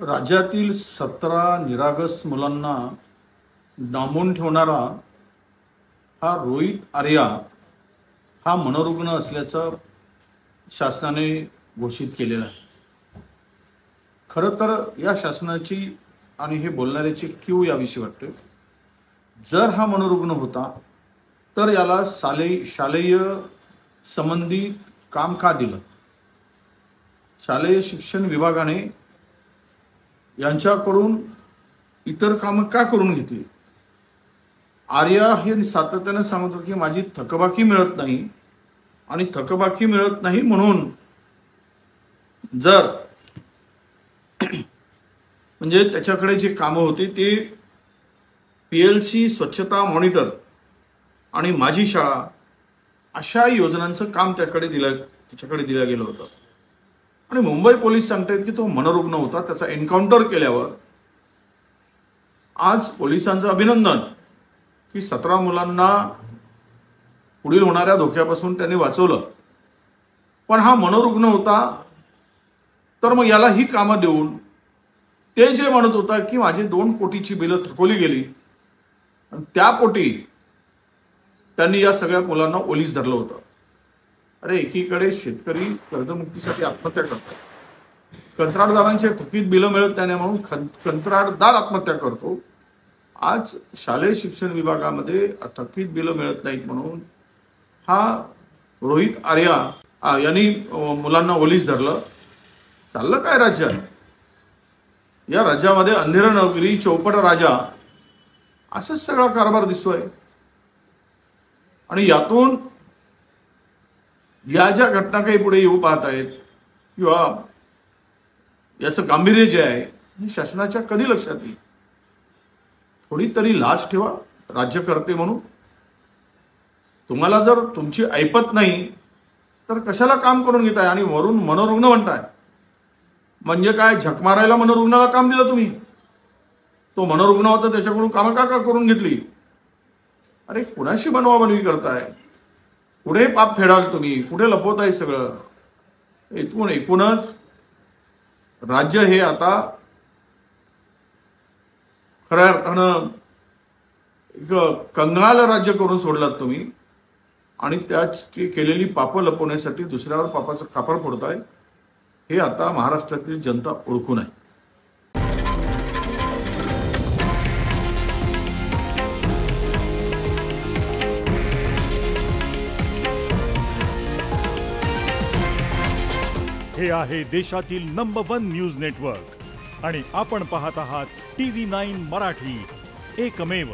राज्यातील 17 निरागस मुलांना डांबून ठेवणारा हा रोहित आर्या हा मनोरुग्ण असल्याचं शासनाने घोषित केलेलं आहे। खरं तर या शासनाची आणि हे बोलणाऱ्याची क्यू याविषयी वाटते। जर हा मनोरुग्ण होता तर याला शालेय संबंधित काम का दिलं? शालेय शिक्षण विभागाने यांच्याकडून इतर कामं का करून घेतली? आर्या हे सातत्याने सांगत होते की माझी थकबाकी मिळत नाही आणि थकबाकी मिळत नाही म्हणून जर म्हणजे त्याच्याकडे जे कामं होती ते PLC स्वच्छता मॉनिटर आणि माझी शाळा अशा योजनांचं काम त्याच्याकडे दिलं गेलं होतं। आणि मुंबई पोलीस सांगतात की तो मनोरुग्ण होता, त्याचा एन्काउंटर केल्यावर आज पोलिसांचं अभिनंदन की 17 मुलांना पुढील होणाऱ्या धोक्यापासून त्यांनी वाचवलं। पण हा मनोरुग्ण होता तर मग याला ही कामं देऊन ते जे म्हणत होता की माझी 2 कोटीची बिलं थकवली गेली आणि त्या पोटी त्यांनी या सगळ्या मुलांना ओलीस धरलं होतं। अरे एकीकडे शेतकरी कर्जमुक्तीसाठी आत्महत्या करतात, कंत्राटदारांचे थकीत बिलं मिळत नाही म्हणून कंत्राटदार आत्महत्या करतो। आज शालेय शिक्षण विभागामध्ये थकीत बिलं मिळत नाहीत म्हणून हा रोहित आर्या यांनी मुलांना ओलीस धरलं। चाललं काय राज्यात? या राज्यामध्ये अंधेर नगरी चौपट राजा असंच सगळा कारभार दिसतोय। आणि यातून या ज्या घटना काही पुढे येऊ पाहत आहेत किंवा याचं गांभीर्य जे आहे हे शासनाच्या कधी लक्षात येईल? थोडी तरी लाज ठेवा राज्यकर्ते म्हणून। तुम्हाला जर तुमची ऐपत नाही तर कशाला काम करून घेताय आणि वरून मनोरुग्ण म्हणताय? म्हणजे काय झक मारायला मनोरुग्णाला काम दिलं तुम्ही? तो मनोरुग्ण होता त्याच्याकडून कामं का करून घेतली? अरे कुणाशी बनवाबनवी करताय? कुठे पाप फेडाल तुम्ही? कुठे लपवताय सगळं? एकूणच राज्य हे आता खऱ्या अर्थानं एक कंगाल राज्य करून सोडलात तुम्ही आणि त्याची केलेली पापं लपवण्यासाठी दुसऱ्यावर पापाचं खापर फोडताय। हे आता महाराष्ट्रातील जनता ओळखून आहे। हे आहे देशातील नंबर 1 न्यूज नेटवर्क आणि आपण पाहत आहात TV9 मराठी, एकमेव।